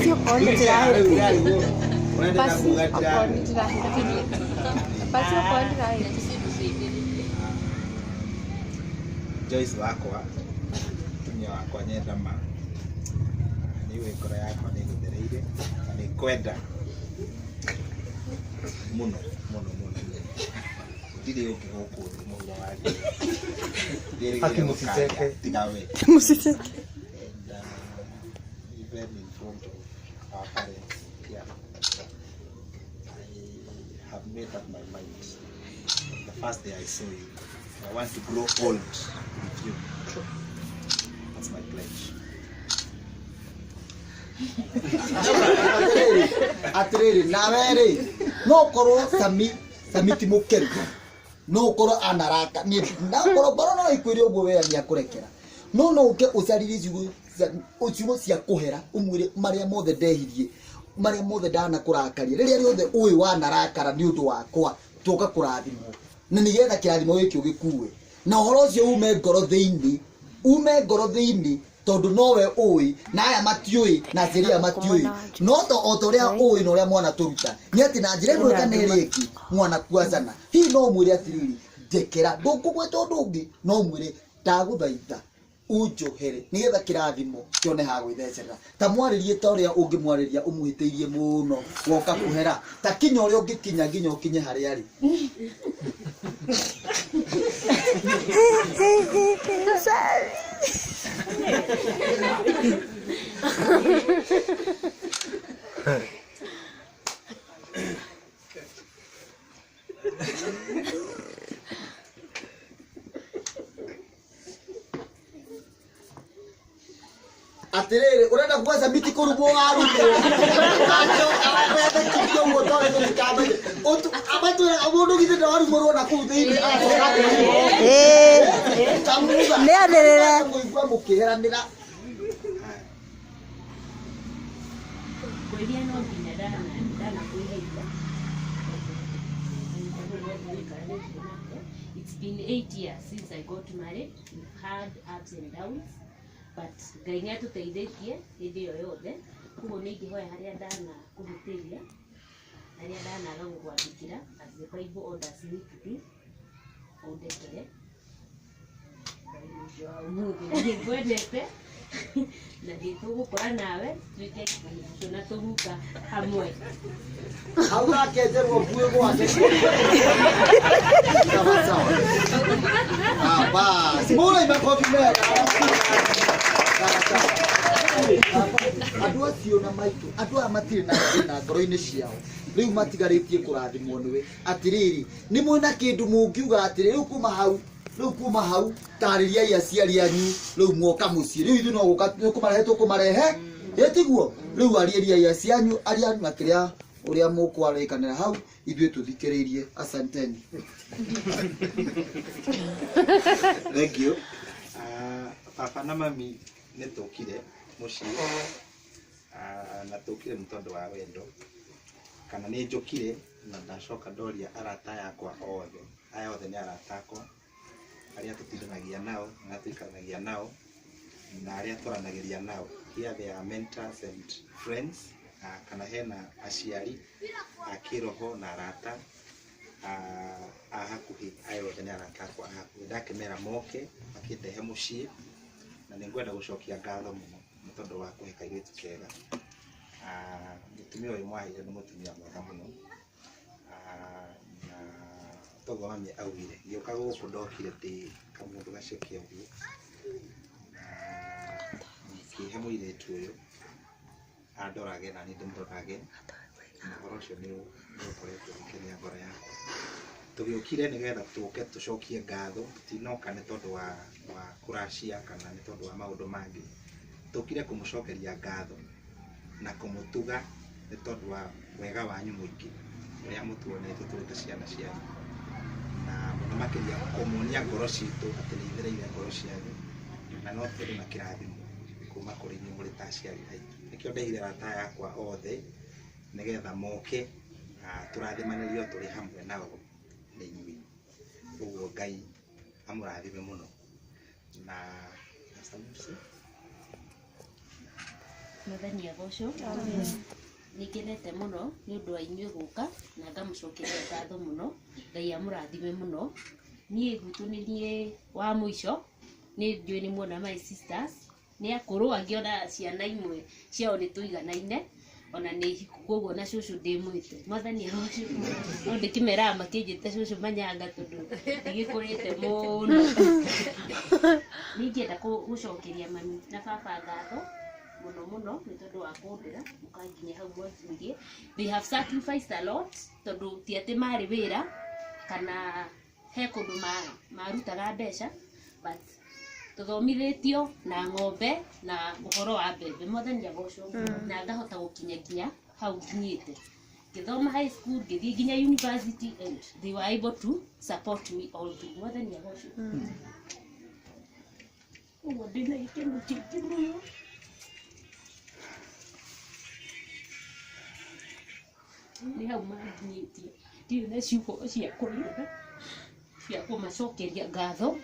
Basi uko ni tirahe. Basi uko Basi ni tirahe. Basi uko ni tirahe. Joyce wakwa tumia wakwa nyenda ma niwe ngoro yakwa nĩ gũthereire na nĩ kwenda mũno ndirĩ ũngĩ gũkũ thĩ mũno wathi Akimusiteke. tigawe Musiteke. even in front of our parents, yeah, I have made up my mind. The first day I saw you, I want to grow old with you. That's my pledge. Atiriri nawe no korwo Sami ti mukeru no korwo anaraka ni na korwo no ikwiri uguo we ni akurekera no uke ucarire ciugo cia kuhera umwire maria mothe ndehirie maria mothe ndana kurakaria riria riothe uwi wanarakara ni undu wakwa tuka kurathimwo na nigetha kirathimo giki ugikuwe na uhoro ucio ume ngoro thiini tondu nowe uwi na aya matiui na ciria matiui no to otoria uwi no ria mwana turuta ni ati na njira ĩno kaniriki mwana kuazana hi no mwire atiriri ndekera ndukugweta ndungi no mwire ndaguthaitha unjohere nigetha kirathimo kione ha gwithecera ta mwaririe ta uria ungimwariria umuhiteirie muno woka kuhera ta kinya uria ungikinya nginya ukinye haria ri atiriri urenda kuaza miti kurubo aruko acho awete kikyo motore to kikabe otu abatu abodo gite dawaru moro na ku thini tamuga Ne aderera kuigwa mukiheranira Kweli no binadamu ndana kuiga. It's been 8 years since I got married. We've had ups and downs, but Ngai nĩ atũteithĩtie hĩndĩ ĩyo yothe. Kuo nĩ ingĩhoya harĩa ndana kũhĩtĩria, harĩa ndanaga gũgwathĩkĩra, as the Bible orders me to do. Ũndekere. Nĩ ngwendete na nĩtũgũkora nawe tuĩke na tũguka hamwe. hau nakenjerwo buĩ gwake sawa basi mbona imakofi mega andu acio na maitu andu a matire na thina ngoro-ini ciao riu matigaritie kurathimwo niwe atiriri ni mwina kindu mungiuga atiri riu kuma hau taririai aciari anyu riu mwoka mucii riu ithu no guka kumarehe yetiguo riu arieriai acianyu arianyu na kiria uria mukwarikanira hau ithuĩ tuthikiririe asanteni. Thank you. Papa na mami nĩ tũkire mũciĩ na tũkire nĩ tondũ wa wendo kana nĩ njũkire na ndacoka ndoria arata yakwa othe aya othe nĩ arata akwa arĩa tũtindanagia nao na tũikaranagia nao na arĩa tũranagĩria nao. Here they are mentors and friends. Kana hena aciari a kĩroho na arata a hakuhĩ aya othe nĩ arata akwa a hakuhĩ. Ndakĩmera moke makĩndehe mũciĩ na nĩ ngwenda gũcokia ngatho mũno nĩ tondũ wa kũhe kairĩtu kega. Mũtumia ũyũ mwaheire nĩ mũtumia mwega mũno na toguo mami augire ngĩũka gũkũ ndokire ndĩ kamũndũ gacokia ũguo ngĩhe mũirĩtu ũyũ andorage na niĩ ndĩmũrorage na ũhoro ũcio nĩ ũkoretwo ũgĩkenia ngoro yakwa. Tũgĩũkire nĩgetha tũke tũcokie ngatho, tũtinoka nĩ tondũ wa kũracia kana nĩ tondũ wa maũndũ mangĩ. Tũkire kũmũcokeria ngatho na kũmũtuga nĩ tondũ wa wega wanyu mũingĩ ũrĩa mũtuonete tũrĩ ta ciana cianyu na mũno makĩria kũmuonia ngoro citũ atĩ nĩ ithereire ngoro cianyu na no tũrĩ na kĩrathimo kuma kũrĩ inyuĩ mũrĩ ta aciari aitũ. Nĩkĩo ndehire arata yakwa othe nĩgetha moke tũrathimanĩrio tũrĩ hamwe nao nĩ inyuĩ. Ũguo Ngai amũrathime mũno na Mwathani agocwo. Nikenete muno ni undu wa inyuĩ gũka na ngamucokeria ngatho muno. Ngai amũrathime muno. Niĩ gwitũ nĩ niĩ wa mũico. Nĩ njũĩ nĩ muona my sisters. Nĩ akũrũ angĩona ciana imwe ciao nĩ tũiganaine. Ona nĩ ihiku koguo na cũcũ ndĩmwĩte. Mwathani agocwo. No ndĩkĩmeraga makĩnjĩte cũcũ manyanga tondũ ndigĩkũrĩte mũno. Ningĩenda gũcokeria mami na baba ngatho muno nĩ tondũ wa kũndera mũkanginya hau mwanjirie. They have sacrificed a lot tondũ ti atĩ marĩ wĩra kana he kũndũ marutaga mbeca, but tũthomithĩtio na ng'ombe na ũhoro wa mbembe. Mwathani agocwo. Na ngahota gũkinya hau nginyĩte. Ngĩthoma high school, ngĩthiĩ nginya university, and they were able to support me all through. Mwathani agocwo. Ũguo ndĩna gĩkeno kĩingĩ mũno. Nĩ hau manginyĩtie. Ndirĩ na ciugo cia kũigana cia kũmacokeria ngatho,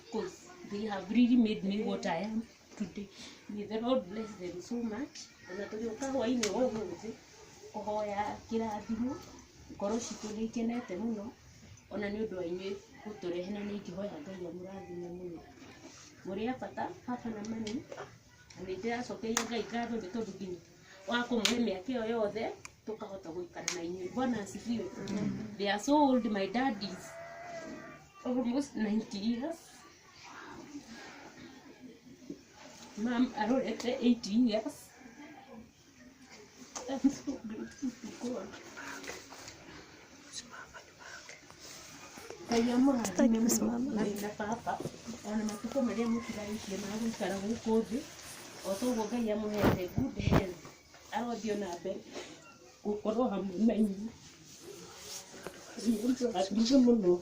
because they have really made me what I am today. May the Lord bless them so much. Ona tũgĩũka hwainĩ wa ũmũthĩ kũhoya kĩrathimo, ngoro citũ nĩ ikenete mũno. Ona nĩ ũndũ wa inyuĩ gũtũrehe, na nĩ ingĩhoya Ngai amũrathime mũno. Mũrĩ a bata baba na mami, na nĩ ndĩracokeria Ngai ngatho nĩ tondũ nginya wa kũmũhe mĩaka ĩyo yothe tukahota gũikara na inyuĩ. Bwana asifiwe. They are so old. My dad is almost 90 years. Mom arorete 80 years. I'm so grateful to God. Ngai amũrathime mũno na baba, ona matukũ marĩa mũtiraikie ma gũikara gũkũ thĩ, o toguo Ngai amũhete good health, arothiĩ na mbere gũkorwo hamwe na inyuĩ. Mũno.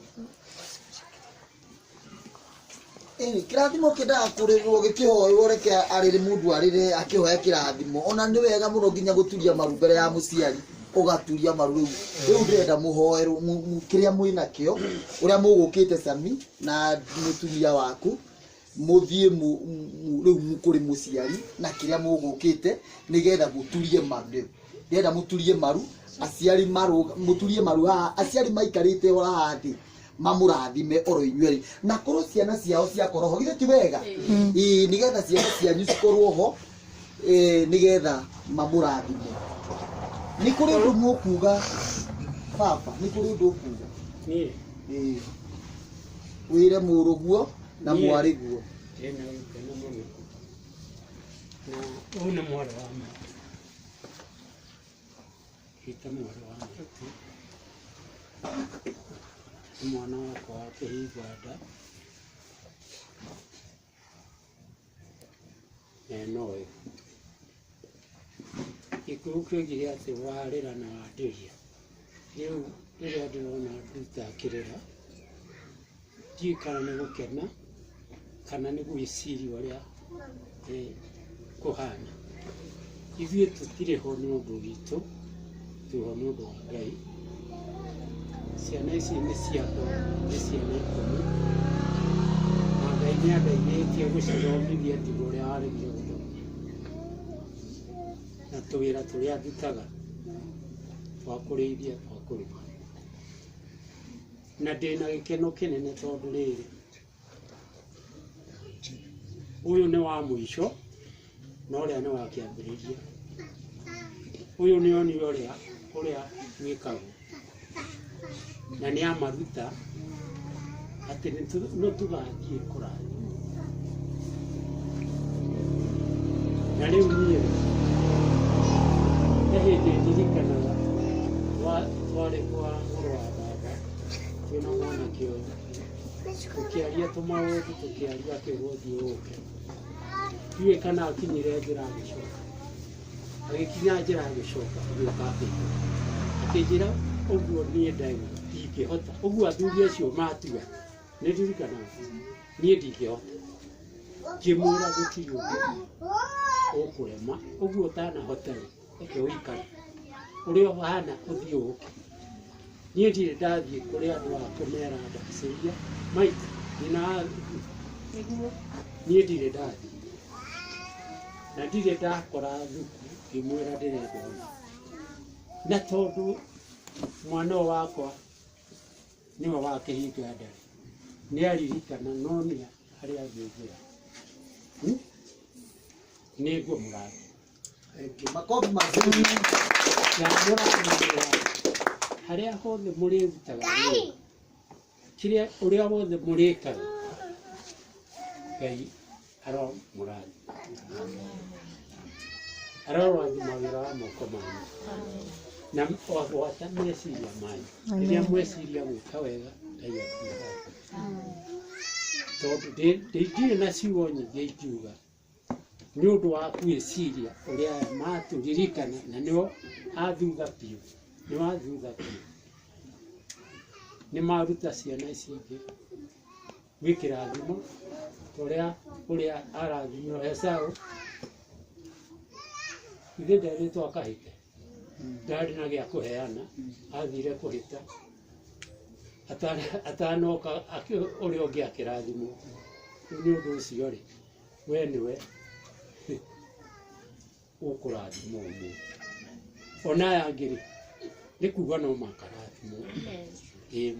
Kĩrathimo kĩendaga kũrĩrwo gĩkĩhoywo reke arĩrĩ mũndũ arĩrĩ akĩhoya kĩrathimo. Ona nĩ wega mũno nginya gũturia maru mbere ya mũciari, ũgaturia maru rĩu ndĩrenda mũhoerwo kĩrĩa mwĩna kĩo, ũrĩa mũgũkĩte Sami na mũtumia waku, mũthiĩ rĩu kũrĩ mũciari na kĩrĩa mũgũkĩte nĩgetha mũturie maru. Ndĩrenda mũturie maru, aciari mũturie maru haha, aciari maikarĩte ora haha thĩ mamũrathime oro inyuĩ na korwo ciana ciao ciakorwo ho, githĩ ti wega? Nĩgetha ciana cianyu cikorwo ho, nĩgetha mamũrathime. Nĩ kũrĩ ũndũ mũkuga baba, nĩ kũrĩ ũndũ ũkuga? Wĩre mũrũguo na mwarĩguo. Ndĩna gĩkeno mũno na ũyũ nĩ mwarĩ wa maitũ, hita mwarĩ wa maitũ, mwana wakwa wa kĩhingwa nda, noĩ gĩkuũ kĩoigire atĩ warĩra na wandĩria. Rĩu rĩrĩa ndĩrona nduta akĩrĩra, ndiũĩ kana nĩ gũkena kana nĩ gwĩciria ũrĩa kũhana. Ithuĩ tũtirĩ ho nĩ ũndũ witũ, tũrĩ ho nĩ ũndũ wa Ngai. Ciana ici nĩ ciakwa, nĩ ciana ikũmi, na Ngai nĩ andeithĩtie gũcithomithia tiga ũrĩa warĩkia gũthoma, na tũwĩra tũrĩa ndutaga twa kũrĩithia, twa kũruga. Na ndĩna gĩkeno kĩnene tondũ rĩrĩ, ũyũ nĩ wa mũico na ũrĩa nĩ wa kĩambĩrĩria. Ũyũ nĩ oni ũrĩa gwĩkagwo, na nĩ amaruta atĩ no tũgathiĩ kũrathima. Na rĩu niĩ he hĩndĩ ndirikanaga twarĩ kwa mũrũ wa baba, twĩna mwanake ũyũ, tũkĩaria tũmaũndũ, tũkĩaria akĩgũthiĩ ũke. Ndiũĩ kana akinyire njĩra agĩcoka, agĩkinya njĩra agĩcoka agĩũka akĩnjĩra ũguo niĩ ndingĩhota, ũguo athuri acio matuga, nĩ ndirikanaga niĩ ndingĩhota. Ngĩmwĩra gũtirĩ ũndũ ũkũrema, ũguo ũtanahota reke ũikare ũrĩa ũhana ũthiĩ ũke. Niĩ ndirĩ ndathiĩ kũrĩ andũ a kũmera ndacĩria maitũ niĩ ndirĩ ndathiĩ, na ndirĩ ndakora thuku ngĩmwĩra ndĩrenda ona na tondũ mwana ũyũ wakwa nĩwe wakĩhinga ndarĩ nĩaririkana no nĩ harĩa angĩngĩra nĩngũmũrathima makofi mazuri na mũrathimĩra harĩa hothe mũrĩrutaga wĩra kĩrĩa ũrĩa wothe mũrĩkaga Ngai arorathima wĩra wa moko manyu na gwata meciria manyu rĩrĩa mweciria gwĩka wega Ngai akũrathima tondũ ndirĩ na ciugo nyingĩ ingiuga nĩ ũndũ wa gwĩciria ũrĩa matũririkana na nĩo athutha biũ nĩ maruta ciana ici ingĩ gwĩkĩrathimo ũrĩa arathimwo Esaũ ithe nderĩtwo akahĩte ndarĩ na gĩa kũheana athire kũhĩta atanoka ũrĩa ũngĩ akĩrathimwo nĩ ũndũ ũcio rĩ we nĩwe ũkũrathimwo ũmũthĩ ona aya angĩ rĩ nĩ kuuga no makarathimwo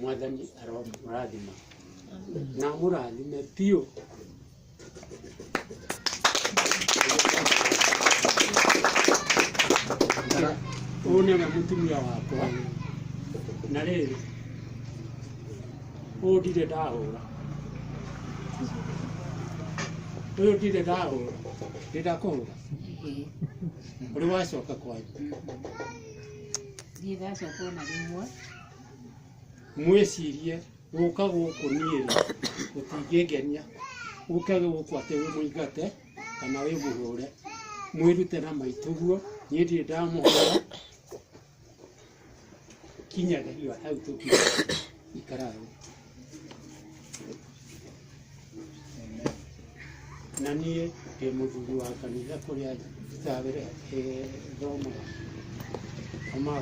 Mwathani aromũrathima na mũrathime biũ ũyũ nĩwe mũtumia wakwa na rĩrĩ ũyũ ndirĩ ndahũra ndĩndakũhũra ũrĩ wacoka kwanyu mwĩcirie gũka gũkũ niĩ gũtingĩngenia gũka gũkũ atĩ wĩ mũingate kana wĩ mũhũre mwĩrute na maitũguo niĩ ndirĩ ndamũhũra kinyagia hau tũikaraga na niĩ ndĩ mũthuri wa kanitha kũrĩa Kitawĩre thomaga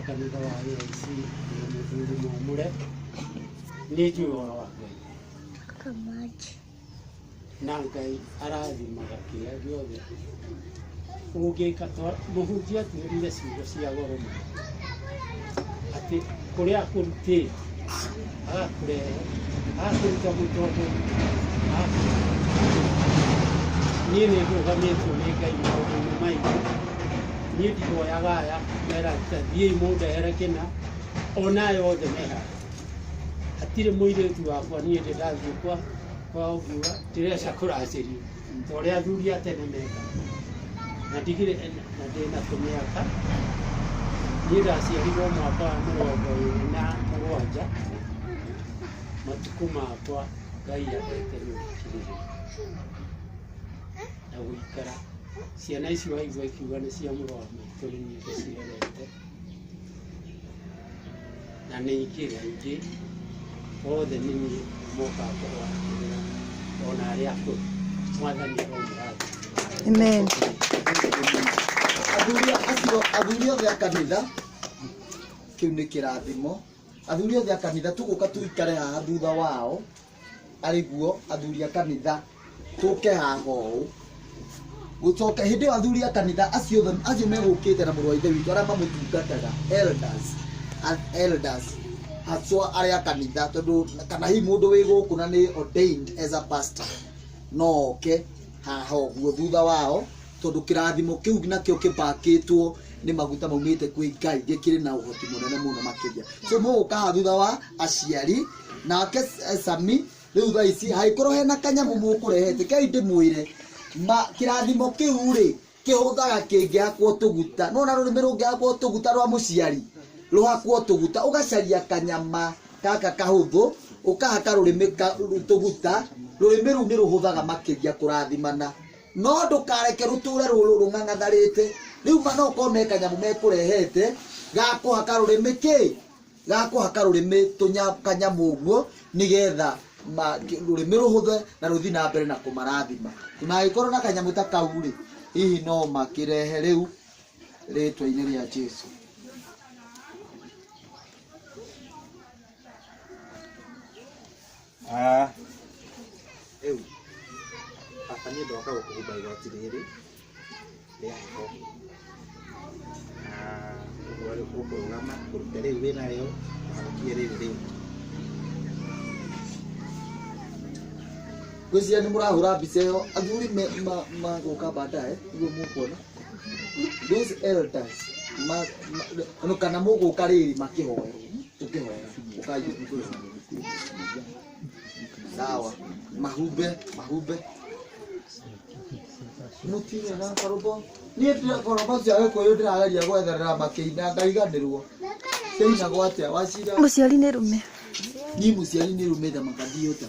kanitha wa AIC ndĩ mũthuri mwamũre nĩ njũĩ ũhoro wa Ngai na Ngai arathimaga kĩrĩa gĩothe ũngĩka mũhunjia atwĩrire ciugo cia goro mũno atĩ kũrĩa akũrutĩte agakũrehe agakũruta mũtongoria niĩ nĩ ndũgamĩtwo nĩ Ngai maũndũ-inĩ maingĩ niĩ ndihoyaga aya mera thiĩi mũndehere kĩna ona yothe meha hatirĩ mũirĩtu wakwa niĩ ndĩ ndathiĩ kwa ũngiuga ndĩreca kũracĩrio ta ũrĩa athuri a tene mekaga na ndigire na ndĩna tũmĩaka niĩ ndaciarirwo mwaka wa 27 matukũ makwa Ngai andete nĩũkirĩrĩria na gũikara ciana ici waigua ikiuga nĩ cia mũrũ wa maitũ nĩ niĩ ndĩcirerete na nĩ ingĩ aingĩ othe nĩ niĩ mokaga kũrũagĩrĩra ona arĩa akũrũ Mwathani aromũrathima Amen. athuri othe a kanitha kĩu nĩ kĩrathimo athuri othe a kanitha tũgũka tũikare haha thutha wao arĩguo athuri a kanitha tũke haha ũũ gũcoka hĩndĩ ĩyo athuri a kanitha acio megũkĩte na mũrũ wa ithe witũ arĩa mamũtungataga elders haswa arĩa a kanitha tondũ kana hihi mũndũ wĩ gũkũ na nĩ ordained as a pastor no oke haha ũguo thutha wao tondũ kĩrathimo kĩu nakĩo kĩbakĩtwo nĩ maguta maumĩte kwĩ Ngai gĩkĩrĩ na ũhoti mũnene mũno makĩria so mũgũka haha thutha wa aciari nake Sami rĩu thaa ici hangĩkorwo hena kanyamũ mũkũrehete kai ndĩmwĩre kĩrathimo kĩu rĩ kĩhũthaga kĩngĩhakwo tũguta nona rũrĩmĩ rũngĩhakwo tũguta rwa mũciari rũhakwo tũguta ũgacaria kanyama gaka kahũthũ ũkahaka rũrĩmĩ tũguta rũrĩmĩ rũu nĩ rũhũthaga makĩria kũrathimana no ndũkareke rũtũre rũrũ rũng'ang'atharĩte rĩu no korwo me kanyamũ mekũrehete gakũhaka rũrĩmĩ gakũhaka rũrĩmĩ kanyamũ ũguo nĩgetha rũrĩmĩ rũhũthe na rũthiĩ na mbere na kũmarathima na angĩkorwo na kanyamũ ta kau rĩ hihi no makĩrehe rĩu rĩtwa-inĩ rĩa Jesũ rĩu baba nĩ ndoka gũkũhumba igoti rĩrĩ ya heho wale kukurugama kuruta rĩu wĩna rĩo warukie rĩrĩ rĩu Kwĩcia nĩ mũrahũra mbica ĩyo athuri magoka baadaye niguo mũkuona those elders no kana mũgũka rĩrĩ makĩhoera tũkĩhoera ũkaiyũ sawa mahumbe mutire na karobo niĩ ndĩra karobo cia gĩkũyũ ndĩrageria gwetherera makĩina ngaiganĩrwo kĩina gwatĩa wacira Mũciari nĩ rũme. ni mũciari nĩ rũme tha makathiũta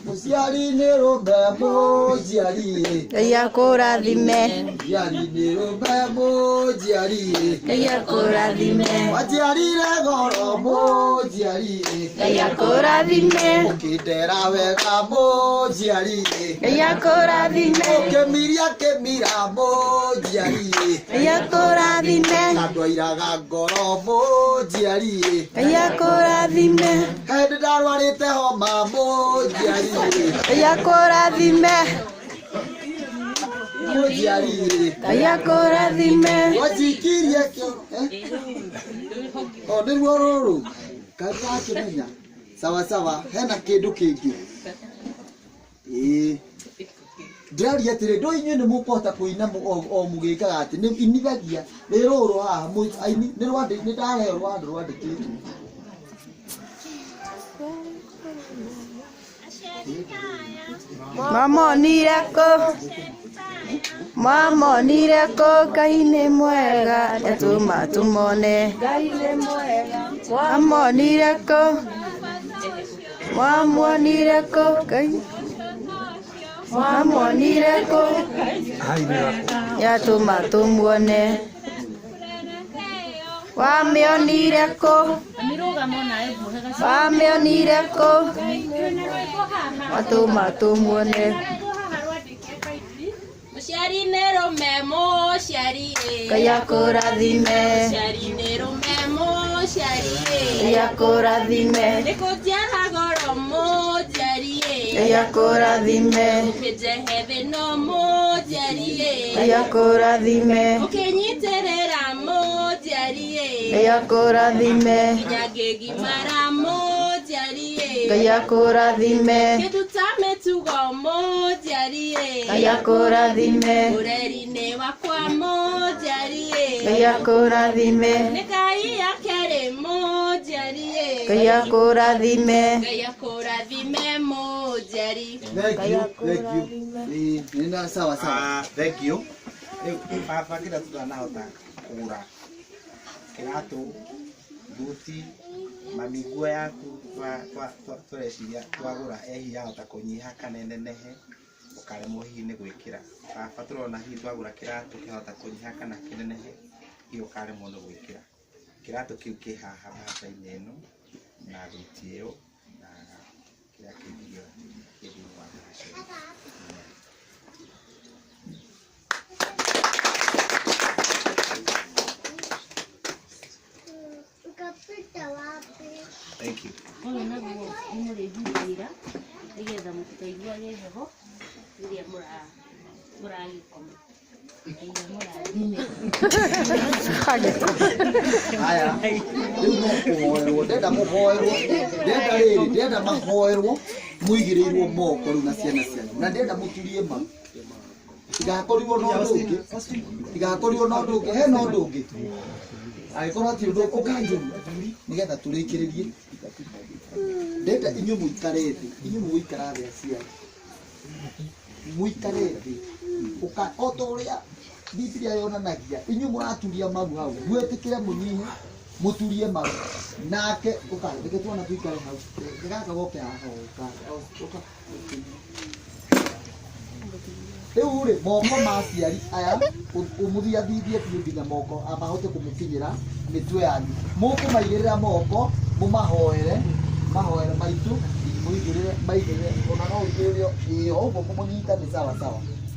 mũciari nĩ rũme mũciari Ngai akũrathime. mũciari nĩ rũme mũciari Ngai akũrathime. waciarire goro mũciari Ngai akũrathime. ũkĩndera wega mũciari Ngai akũrathime. ũkĩmiria kĩmira mũciari Ngai akũrathime. andũ airaga ngoro mũciari Ngai akũrathime. hĩndĩ ndarwarĩte homa mũciari Ngai akũrathime. mũciari Ngai akũrathime. wacikirie kĩo o nĩruo rũrũ kakakĩmenya sawa hena kĩndũ kĩngĩ ndĩraria atĩrĩ ndũ inyuĩ nĩ mũkũhota kũina o mũgĩkaga atĩ nĩ inithagia nĩ rũrũ haha aini nĩ ndaheo rwandũ rwandĩkĩtwo Mwamonire kũ Ngai nĩ mwega atũma tũmone. Mwamonire kũ Ngai mwamonire kũ yatũma tũmuone. Wamĩonire kũ watũma tũmuone. Mũciari nĩ rũme mũciari Ngai akũrathime. Mũciari nĩ rũme mũciari Ngai akũrathime. nĩ kũnjiara goro mũciari Ngai akũrathime. ũkĩnjehe thĩno mũciari Ngai akũrathime. ũkĩnyitĩrĩra mũciari Ngai akũrathime. nginya ngĩgimara mũciari Ngai akũrathime. ngĩtuta mĩtugo mũciari Ngai akũrathime. ũreri-inĩ wakwa mũciari Ngai akũrathime. nĩ Ngai akerĩ mũciari Ngai akũrathime. Ngai akũrathime mũciari thank you nina sawa thank you baba kila tutanahota kũgũra kĩratũ buti mami nguo yaku tũreciria twagũra ehi yahota kũnyiha kanenenehe ũkaremwo hihi nĩ gwĩkĩra baba tũrona hihi twagũra kĩratũ kĩhota kũnyiha kana kĩnenehe hihi ũkaremwo nĩ gwĩkĩra kĩratũ kĩu kĩ haha mbica-inĩ ĩno na thuti ĩyo na kĩrĩa kĩngĩ thĩinĩ wa mbica ĩyo. Thank you. Ũyũ naguo nĩ mũrĩhumbĩra nĩgetha mũtikaiguage heho rĩrĩa mũragĩkoma. haya rĩu no kũhoerwo ndenda mũhoerwo ndenda mahoerwo mũigĩrĩirwo moko rĩu na ciana cianyu na ndenda mũturie ma tigakorirwo na ũndũ ũngĩ hena ũndũ ũngĩ agĩkorwo atĩ ũndũ ũkanjũru nĩgetha tũrĩkĩrĩrie ndenda inyuĩ mũikare thĩ inyuĩ mũgũikara thĩ aciari mũikare thĩ o ta ũrĩa Biblia yonanagia inyuĩ mũraturia maru hau mwĩtĩkĩre mũnyihe mũturie maru nake reke tuona tuikare hau gaka goke haha rĩu rĩ moko ma aciari aya ũmũthiathithie biũ nginya moko amahote kũmũkinyĩra mĩtwe yanyu mũkũmaigĩrĩra moko mũmahoere maitũ maigĩrĩre ona no ũigĩrĩre ũguo mũnyita nĩ sawa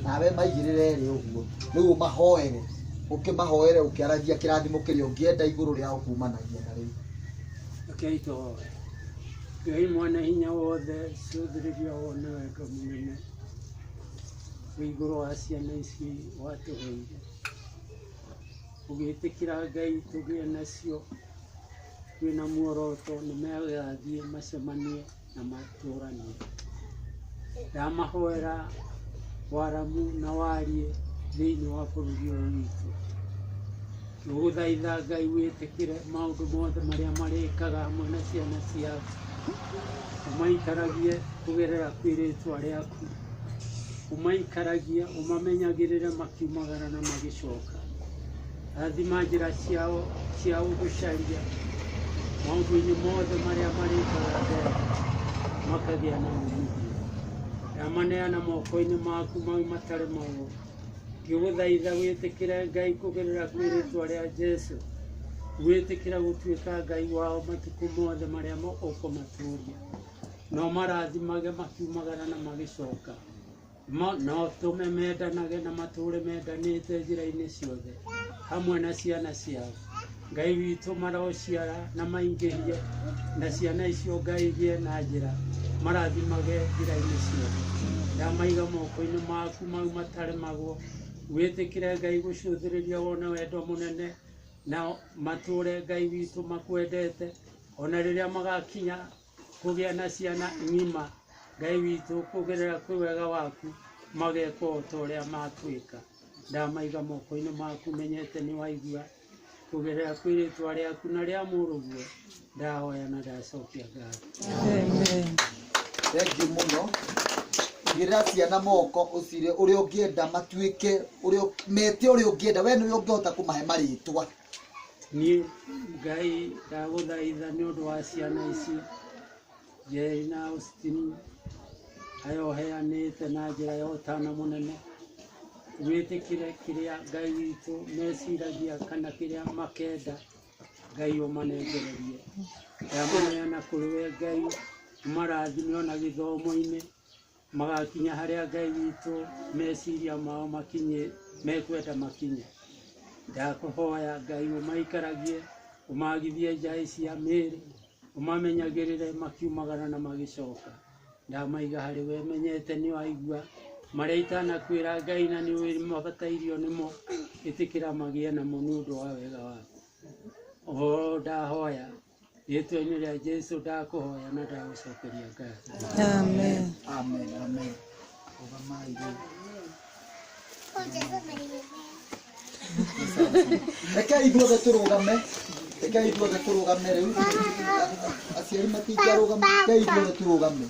nawe maigĩrĩre rĩ ũguo rĩu mahoere ũkĩmahoere ũkĩaragia kĩrathimo kĩrĩa ũngĩenda igũrũ rĩa kumanagia na rĩu Rekei tũhoe. Ngai mwene hinya wothe cũthĩrĩria wone wega mũnene igũrũ wa ciana ici watũheire. Ũgĩtĩkĩra Ngai tũgĩe nacio, twĩna muoroto nĩ megathiĩ macemanie na matũranie. Ndamahoera waramu na wariĩ thĩinĩ wa bũrũri ũyũ witũ. Tũgũthaitha Ngai wĩtĩkĩre maũndũ mothe marĩa marĩkaga hamwe na ciana ciaku, ũmaikaragie kũgerera kwĩrĩtwa rĩaku, ũmaikaragie ũmamenyagĩrĩre makiumagara na magĩcoka. Rathima njĩra ciao cia ũgũcaria maũndũ-inĩ mothe marĩa marĩkaga mbere makagĩa na umithio. Ndamaneana moko-inĩ maku mau matarĩ maũru. Ngĩgũthaitha wĩtĩkĩre Ngai kũgerera kwĩrĩtwa rĩa Jesũ, wĩtĩkĩra gũtuĩka Ngai wao matukũ mothe marĩa ũkũmatũũria, no marathimage makiumagara na magĩcoka, no tũme mendanage na matũũre mendanĩte njĩra-inĩ ciothe hamwe na ciana ciao. Ngai witũ marociara na maingĩhie, na ciana icio Ngai gĩe na njĩra marathimage njĩra-inĩ ciothe. Ndamaiga moko-inĩ maku mau matarĩ magwo, wĩtĩkĩre Ngai gũcũthĩrĩria wone wendo mũnene, na matũũre Ngai witũ makwendete, ona rĩrĩa magakinya kũgĩa na ciana ng'ima. Ngai witũ kũgerera kwĩ wega waku mageka o ta ũrĩa matwĩka. Ndamaiga moko-inĩ maku menyete nĩ waigua, kũgerera kwĩrĩtwa rĩaku na rĩa mũrũguo ndahoya na ndacokia ngatho. Thengiũ mũno. Igĩrĩra ciana moko ũcire ũrĩa ũngĩenda matuĩke, mete ũrĩa ũngĩenda, we nĩwe ũngĩhota kũmahe marĩtwa. Niĩ Ngai ndagũthaitha nĩ ũndũ wa ciana ici, Njeri na Austin aya ũheanĩte na njĩra ya ũtana mũnene, wĩtĩkĩre kĩrĩa Ngai witũ meciragia kana kĩrĩa makenda, Ngai ũmanengererie. Ndamaneana kũrĩ we Ngai, ũmarathime ona gĩthomo-inĩ, magakinya harĩa Ngai witũ meciria mao mekwenda makinye. Ndakũhoya Ngai ũmaikaragie, ũmagithie njai cia mĩĩrĩ, ũmamenyagĩrĩre makiumagara na magĩcoka. Ndamaiga harĩ we menyete nĩ waigua marĩa itanakwĩra Ngai, na nĩ ũĩ mabatairio nĩmo, ĩtĩkĩra magĩe namo nĩ ũndũ wa wega waku. O ndahoya rĩĩtwa-inĩ rĩa Jesũ ndakũhoya na ndagũcokeria ngatho. Amen. Amen, amen. Ũgamai rĩu. Rekei ithuothe tũrũgame, rekei ithuothe tũrũgame rĩu. Aciari matingĩarũgama, rekei ithuothe tũrũgame.